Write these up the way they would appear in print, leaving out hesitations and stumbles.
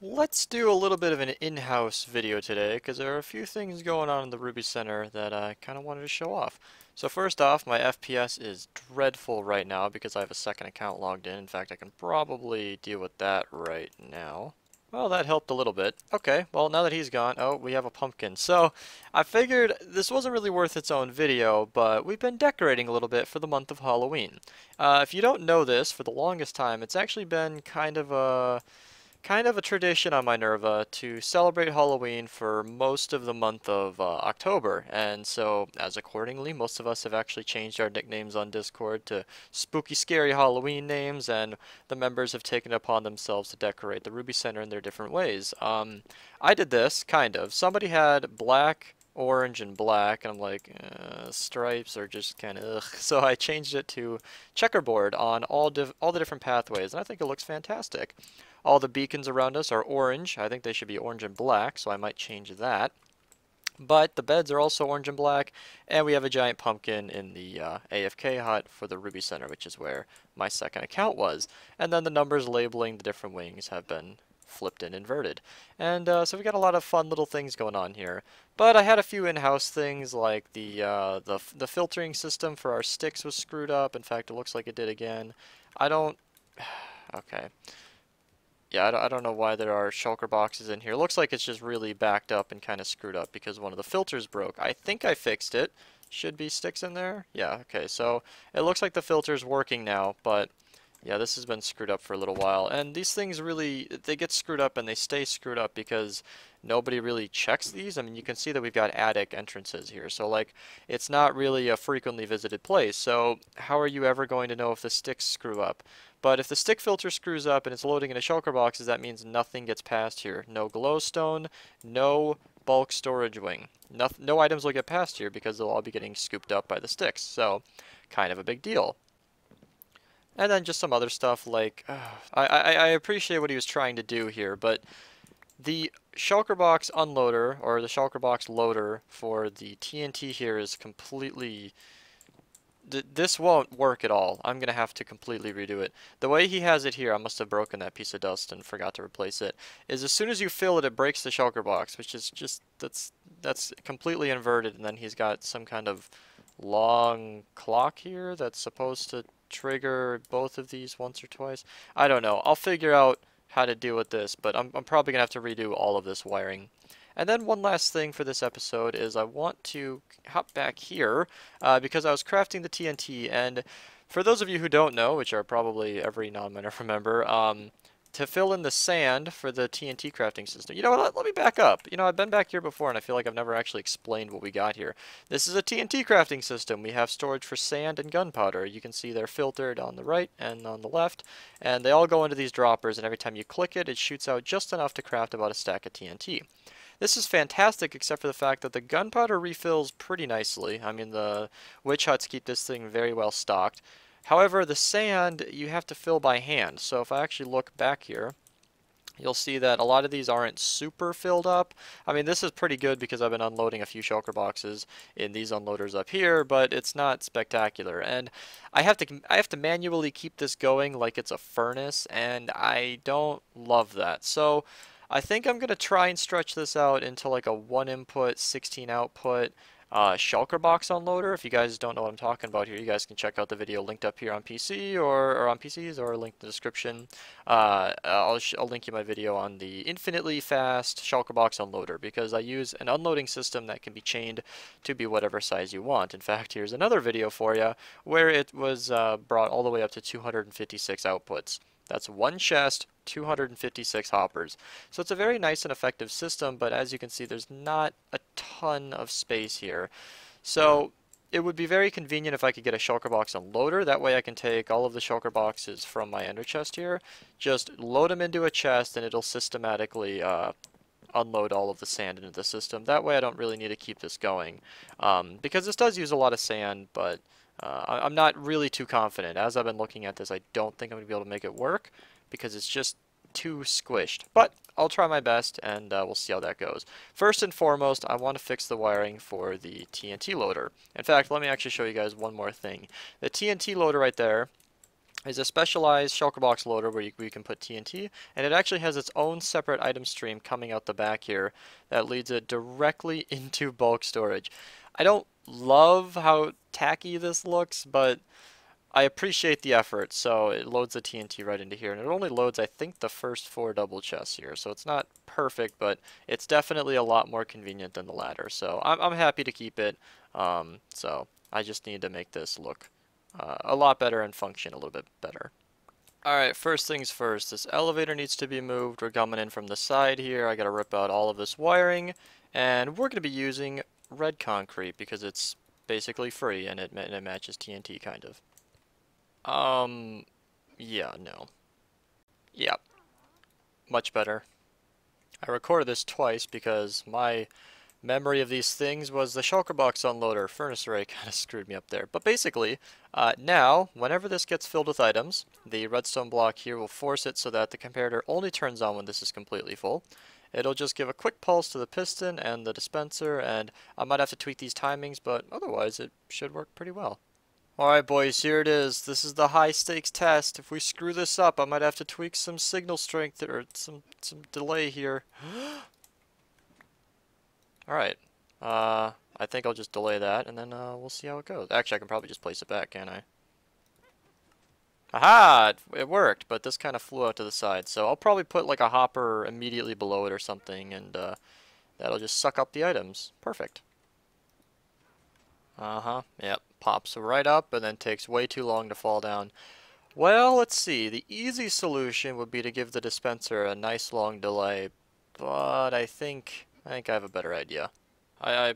Let's do a little bit of an in-house video today because there are a few things going on in the Ruby Center that I kind of wanted to show off. So first off, my FPS is dreadful right now because I have a second account logged in. In fact, I can probably deal with that right now. Well, that helped a little bit. Okay, well now that he's gone, oh, we have a pumpkin. So I figured this wasn't really worth its own video, but we've been decorating a little bit for the month of Halloween. If you don't know this, for the longest time, it's actually been kind of a tradition on Minerva to celebrate Halloween for most of the month of October, and so as accordingly, most of us have actually changed our nicknames on Discord to spooky, scary Halloween names, and the members have taken it upon themselves to decorate the Ruby Center in their different ways. I did this, kind of. Somebody had black, orange, and black, and I'm like, stripes are just kind of ugh. So I changed it to checkerboard on all the different pathways, and I think it looks fantastic. All the beacons around us are orange. I think they should be orange and black, so I might change that. But the beds are also orange and black, and we have a giant pumpkin in the AFK hut for the Ruby Center, which is where my second account was. And then the numbers labeling the different wings have been flipped and inverted. And so we got a lot of fun little things going on here. But I had a few in-house things like the filtering system for our sticks was screwed up. In fact, it looks like it did again. I don't... Okay. Yeah, I don't know why there are shulker boxes in here. Looks like it's just really backed up and kind of screwed up because one of the filters broke. I think I fixed it. Should be sticks in there. Yeah, okay, so it looks like the filter's working now, but yeah, this has been screwed up for a little while. And these things really, they get screwed up and they stay screwed up because nobody really checks these. I mean, you can see that we've got attic entrances here. So, like, it's not really a frequently visited place. So how are you ever going to know if the sticks screw up? But if the stick filter screws up and it's loading into shulker boxes, that means nothing gets past here. No glowstone, no bulk storage wing. No items will get past here because they'll all be getting scooped up by the sticks. So, kind of a big deal. And then just some other stuff like, I appreciate what he was trying to do here, but the shulker box unloader, or the shulker box loader for the TNT here is completely... This won't work at all. I'm going to have to completely redo it. The way he has it here, I must have broken that piece of dust and forgot to replace it, is as soon as you fill it, it breaks the shulker box, which is just, that's completely inverted, and then he's got some kind of long clock here that's supposed to trigger both of these once or twice. I don't know. I'll figure out how to deal with this, but I'm probably going to have to redo all of this wiring. And then one last thing for this episode is I want to hop back here because I was crafting the TNT, and for those of you who don't know, which are probably every non-Minerva member, to fill in the sand for the TNT crafting system. You know what, let me back up. You know, I've been back here before and I feel like I've never actually explained what we got here. This is a TNT crafting system. We have storage for sand and gunpowder. You can see they're filtered on the right and on the left, and they all go into these droppers, and every time you click it, it shoots out just enough to craft about a stack of TNT. This is fantastic except for the fact that the gunpowder refills pretty nicely. I mean, the witch huts keep this thing very well stocked. However, the sand you have to fill by hand. So if I actually look back here, you'll see that a lot of these aren't super filled up. I mean, this is pretty good because I've been unloading a few shulker boxes in these unloaders up here, but it's not spectacular. And I have to manually keep this going like it's a furnace, and I don't love that. So I think I'm going to try and stretch this out into like a 1 input, 16 output shulker box unloader. If you guys don't know what I'm talking about here, you guys can check out the video linked up here on PC or on PCs or linked in the description. I'll link you my video on the infinitely fast shulker box unloader because I use an unloading system that can be chained to be whatever size you want. In fact, here's another video for you where it was brought all the way up to 256 outputs. That's one chest, 256 hoppers. So it's a very nice and effective system, but as you can see, there's not a ton of space here. So it would be very convenient if I could get a shulker box unloader. That way I can take all of the shulker boxes from my ender chest here, just load them into a chest, and it'll systematically unload all of the sand into the system. That way I don't really need to keep this going, because this does use a lot of sand, but I'm not really too confident. As I've been looking at this, I don't think I'm going to be able to make it work because it's just too squished. But I'll try my best, and we'll see how that goes. First and foremost, I want to fix the wiring for the TNT loader. In fact, let me actually show you guys one more thing. The TNT loader right there is a specialized shulker box loader where you can put TNT, and it actually has its own separate item stream coming out the back here that leads it directly into bulk storage. I don't love how tacky this looks, but I appreciate the effort. So it loads the TNT right into here, and it only loads, I think, the first 4 double chests here. So it's not perfect, but it's definitely a lot more convenient than the ladder. So I'm happy to keep it. So I just need to make this look a lot better and function a little bit better. Alright, first things first, this elevator needs to be moved. We're coming in from the side here. I gotta rip out all of this wiring, and we're gonna be using red concrete because it's basically free and it matches TNT kind of. Yeah, no. Yep, much better. I recorded this twice because my memory of these things was the shulker box unloader. Furnace array kind of screwed me up there. But basically, now, whenever this gets filled with items, the redstone block here will force it so that the comparator only turns on when this is completely full. It'll just give a quick pulse to the piston and the dispenser, and I might have to tweak these timings, but otherwise it should work pretty well. Alright boys, here it is. This is the high stakes test. If we screw this up, I might have to tweak some signal strength or some delay here. Alright. I think I'll just delay that and then we'll see how it goes. Actually, I can probably just place it back, can't I? Aha! It worked, but this kind of flew out to the side. So I'll probably put like a hopper immediately below it or something, and that'll just suck up the items. Perfect. Yep. Pops right up and then takes way too long to fall down. Well, let's see. The easy solution would be to give the dispenser a nice long delay, but I think I have a better idea. I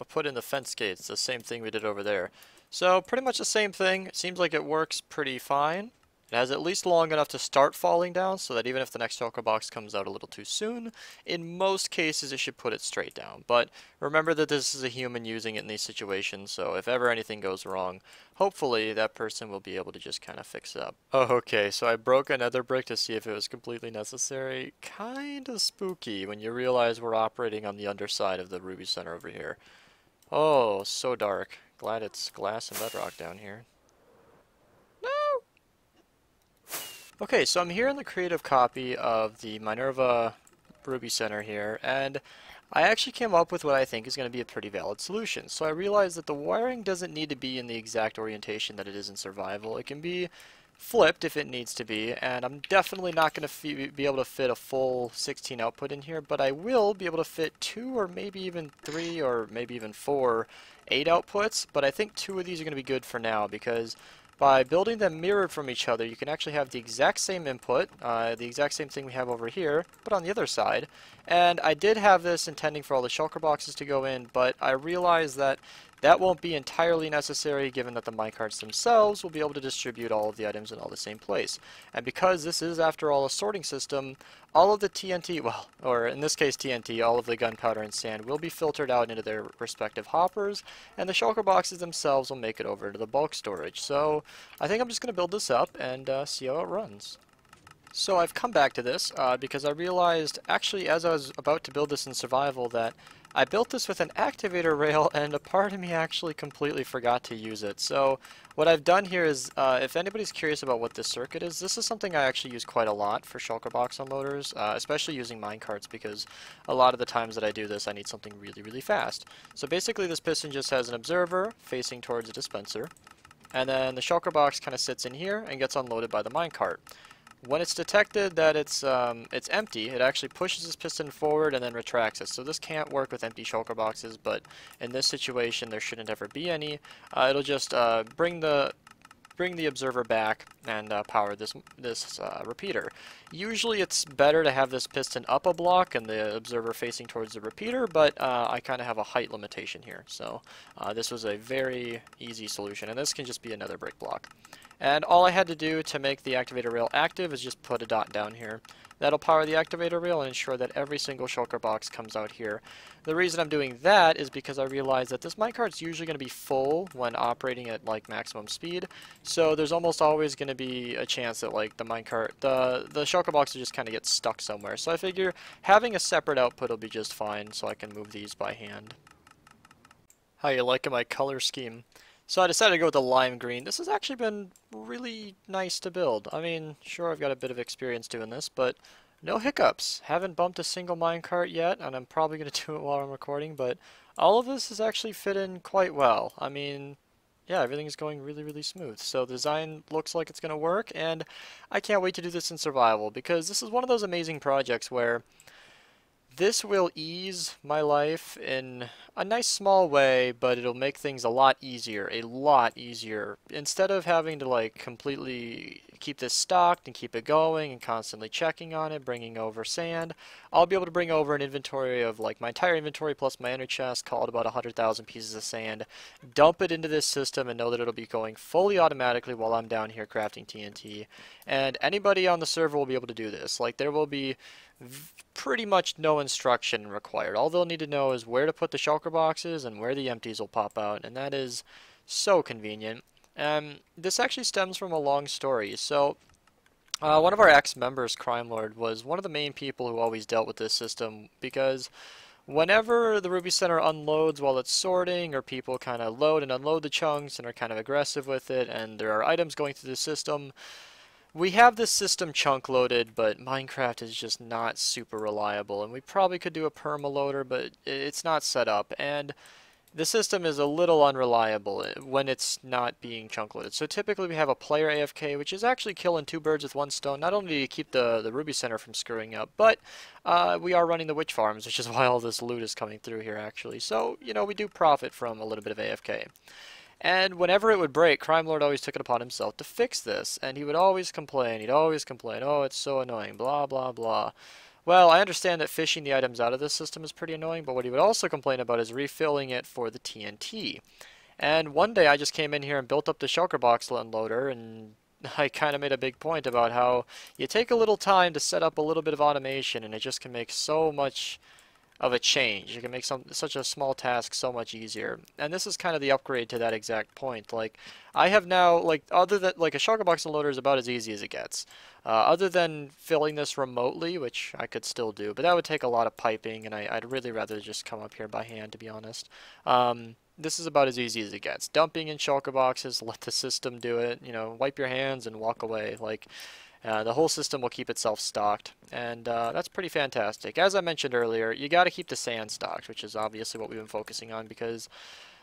put in the fence gates, the same thing we did over there. So pretty much the same thing. It seems like it works pretty fine. It has at least long enough to start falling down so that even if the next shulker box comes out a little too soon, in most cases it should put it straight down. But remember that this is a human using it in these situations, so if ever anything goes wrong, hopefully that person will be able to just kind of fix it up. Oh, okay, so I broke another brick to see if it was completely necessary. Kinda spooky when you realize we're operating on the underside of the Ruby Center over here. Oh, so dark. Glad it's glass and bedrock down here. Okay, so I'm here in the creative copy of the Minerva Ruby Center here, and I actually came up with what I think is going to be a pretty valid solution. So I realized that the wiring doesn't need to be in the exact orientation that it is in survival. It can be flipped if it needs to be, and I'm definitely not going to be able to fit a full 16 output in here, but I will be able to fit 2 or maybe even 3 or maybe even 4 8 outputs, but I think 2 of these are going to be good for now because by building them mirrored from each other, you can actually have the exact same input, the exact same thing we have over here, but on the other side. And I did have this intending for all the shulker boxes to go in, but I realized that that won't be entirely necessary given that the minecarts themselves will be able to distribute all of the items in all the same place. And because this is, after all, a sorting system, all of the TNT, well, or in this case TNT, all of the gunpowder and sand will be filtered out into their respective hoppers, and the shulker boxes themselves will make it over to the bulk storage. So I think I'm just going to build this up and see how it runs. So I've come back to this because I realized, actually, as I was about to build this in survival, that I built this with an activator rail, and a part of me actually completely forgot to use it. So what I've done here is, if anybody's curious about what this circuit is, this is something I actually use quite a lot for shulker box unloaders, especially using minecarts, because a lot of the times that I do this, I need something really, really fast. So basically this piston just has an observer facing towards a dispenser, and then the shulker box kind of sits in here and gets unloaded by the minecart. When it's detected that it's empty, it actually pushes this piston forward and then retracts it. So this can't work with empty shulker boxes, but in this situation there shouldn't ever be any. It'll just bring the observer back and power this repeater. Usually it's better to have this piston up a block and the observer facing towards the repeater, but I kind of have a height limitation here. So this was a very easy solution, and this can just be another brick block. And all I had to do to make the activator rail active is just put a dot down here. That'll power the activator rail and ensure that every single shulker box comes out here. The reason I'm doing that is because I realized that this minecart's usually going to be full when operating at like maximum speed. So there's almost always going to be a chance that like the minecart, the shulker box will just kind of get stuck somewhere. So I figure having a separate output will be just fine, so I can move these by hand. How you liking my color scheme? So I decided to go with the lime green. This has actually been really nice to build. I mean, sure, I've got a bit of experience doing this, but no hiccups. Haven't bumped a single minecart yet, and I'm probably going to do it while I'm recording, but all of this has actually fit in quite well. I mean, yeah, everything is going really, really smooth. So the design looks like it's going to work, and I can't wait to do this in survival, because this is one of those amazing projects where this will ease my life in a nice small way, but it'll make things a lot easier, a lot easier. Instead of having to like completely keep this stocked and keep it going and constantly checking on it, bringing over sand, I'll be able to bring over an inventory of like my entire inventory plus my inner chest, call it about 100,000 pieces of sand, dump it into this system and know that it'll be going fully automatically while I'm down here crafting TNT. And anybody on the server will be able to do this. Like there will be pretty much no instruction required. All they'll need to know is where to put the shulker boxes and where the empties will pop out, and that is so convenient. This actually stems from a long story. So, one of our ex-members, Crime Lord, was one of the main people who always dealt with this system because whenever the Ruby Center unloads while it's sorting, or people kind of load and unload the chunks and are kind of aggressive with it, and there are items going through the system, we have this system chunk loaded, but Minecraft is just not super reliable, and we probably could do a perma loader, but it's not set up, and the system is a little unreliable when it's not being chunk loaded. So typically we have a player AFK, which is actually killing two birds with one stone. Not only to keep the Ruby Center from screwing up, but we are running the witch farms, which is why all this loot is coming through here actually. So, you know, we do profit from a little bit of AFK. And whenever it would break, Crime Lord always took it upon himself to fix this, and he would always complain, oh, it's so annoying, blah, blah, blah. Well, I understand that fishing the items out of this system is pretty annoying, but what he would also complain about is refilling it for the TNT. And one day I just came in here and built up the shulker box unloader, and I kind of made a big point about how you take a little time to set up a little bit of automation, and it just can make so much of a change. It can make such a small task so much easier. And this is kind of the upgrade to that exact point. Like, I have now, like, other than, like, a shulker box unloader is about as easy as it gets. Other than filling this remotely, which I could still do, but that would take a lot of piping, and I'd really rather just come up here by hand, to be honest. This is about as easy as it gets. Dumping in shulker boxes, let the system do it, you know, wipe your hands and walk away. Like, the whole system will keep itself stocked, and that's pretty fantastic. As I mentioned earlier, you got to keep the sand stocked, which is obviously what we've been focusing on, because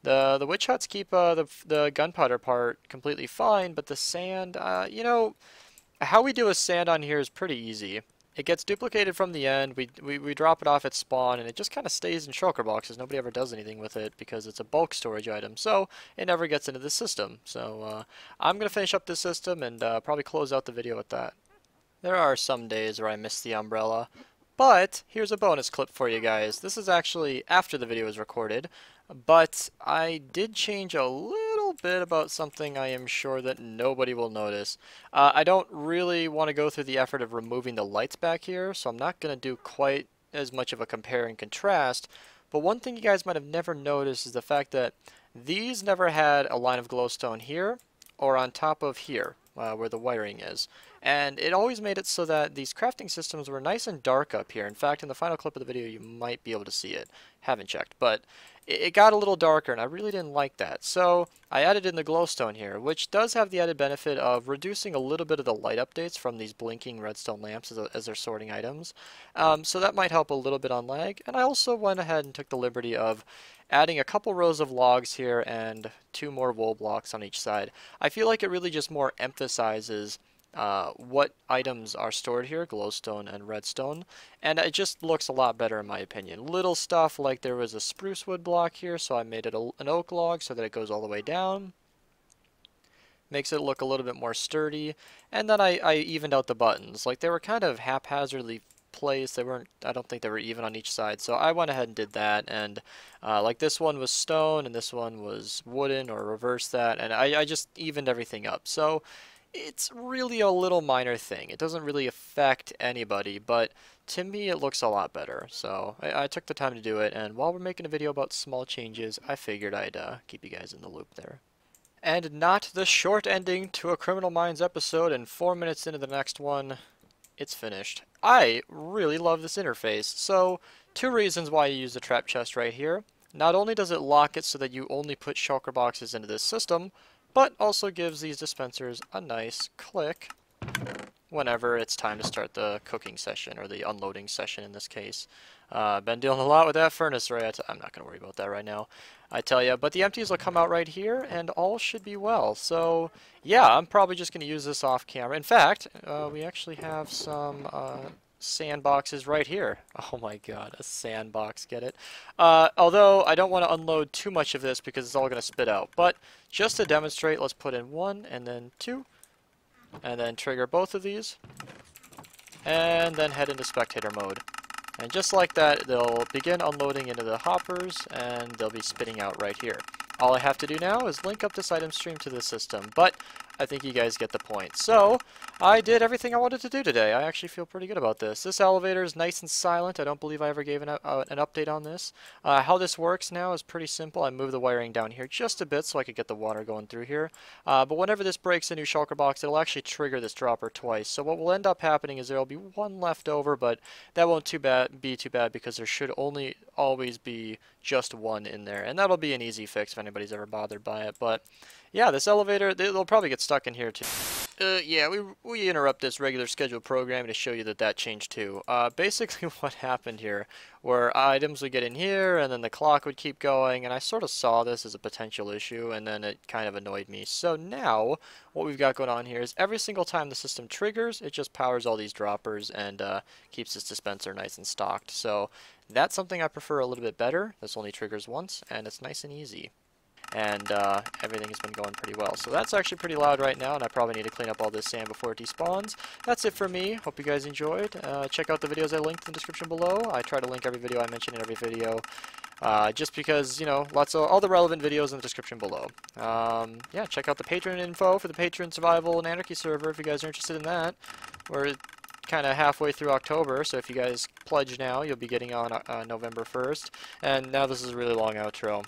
the witch huts keep the gunpowder part completely fine, but the sand, you know, how we do with sand on here is pretty easy. It gets duplicated from the end, we drop it off at spawn, and it just kind of stays in shulker boxes. Nobody ever does anything with it because it's a bulk storage item, so it never gets into the system. So I'm going to finish up this system and probably close out the video with that. There are some days where I miss the umbrella, but here's a bonus clip for you guys. This is actually after the video is recorded, but I did change a little bit about something I am sure that nobody will notice. I don't really want to go through the effort of removing the lights back here, so I'm not going to do quite as much of a compare and contrast, but one thing you guys might have never noticed is the fact that these never had a line of glowstone here or on top of here. Where the wiring is, and it always made it so that these crafting systems were nice and dark up here. In fact, in the final clip of the video you might be able to see it. Haven't checked, but it got a little darker, and I really didn't like that. So I added in the glowstone here, which does have the added benefit of reducing a little bit of the light updates from these blinking redstone lamps as they're sorting items. So that might help a little bit on lag, and I also went ahead and took the liberty of adding a couple rows of logs here and 2 more wool blocks on each side. I feel like it really just more emphasizes what items are stored here, glowstone and redstone, and it just looks a lot better in my opinion. Little stuff like there was a spruce wood block here, so I made it an oak log so that it goes all the way down. Makes it look a little bit more sturdy, and then I evened out the buttons. Like they were kind of haphazardly placed. They weren't, I don't think they were even on each side, so I went ahead and did that, and like this one was stone and this one was wooden, or reverse that, and I just evened everything up. So it's really a little minor thing. It doesn't really affect anybody, but to me it looks a lot better. So I took the time to do it, and while we're making a video about small changes, I figured I'd keep you guys in the loop there. And not the short ending to a Criminal Minds episode, and 4 minutes into the next one, it's finished. I really love this interface. So 2 reasons why you use the trap chest right here. not only does it lock it so that you only put shulker boxes into this system, but also gives these dispensers a nice click whenever it's time to start the cooking session, or the unloading session in this case. Been dealing a lot with that furnace array. I'm not going to worry about that right now, I tell you. But the empties will come out right here, and all should be well. So, yeah, I'm probably just going to use this off camera. In fact, we actually have some sandboxes right here. Oh my god, a sandbox, get it? Although, I don't want to unload too much of this because it's all going to spit out. But, just to demonstrate, let's put in 1 and then 2. And then trigger both of these. And then head into spectator mode. And just like that, they'll begin unloading into the hoppers, and they'll be spitting out right here. All I have to do now is link up this item stream to the system, but I think you guys get the point. So, I did everything I wanted to do today. I actually feel pretty good about this. This elevator is nice and silent. I don't believe I ever gave an update on this. How this works now is pretty simple. I move the wiring down here just a bit so I could get the water going through here. But whenever this breaks a new shulker box, it'll actually trigger this dropper twice. So what will end up happening is there will be one left over, but that won't be too bad because there should only always be just one in there. And that'll be an easy fix if anybody's ever bothered by it. But yeah, this elevator, they'll probably get stuck in here too. Yeah, we interrupt this regular scheduled programming to show you that changed too. Basically what happened here, where items would get in here and then the clock would keep going, and I sort of saw this as a potential issue, and then it kind of annoyed me. So now, what we've got going on here is every single time the system triggers, it just powers all these droppers and keeps this dispenser nice and stocked. So that's something I prefer a little bit better. This only triggers once, and it's nice and easy. And everything has been going pretty well. So that's actually pretty loud right now, and I probably need to clean up all this sand before it despawns. That's it for me. Hope you guys enjoyed. Check out the videos I linked in the description below. I try to link every video I mention in every video, just because, you know, all the relevant videos in the description below. Yeah, check out the patron info for the patron survival and anarchy server if you guys are interested in that. We're kind of halfway through October, so if you guys pledge now, you'll be getting on November 1st. And now this is a really long outro.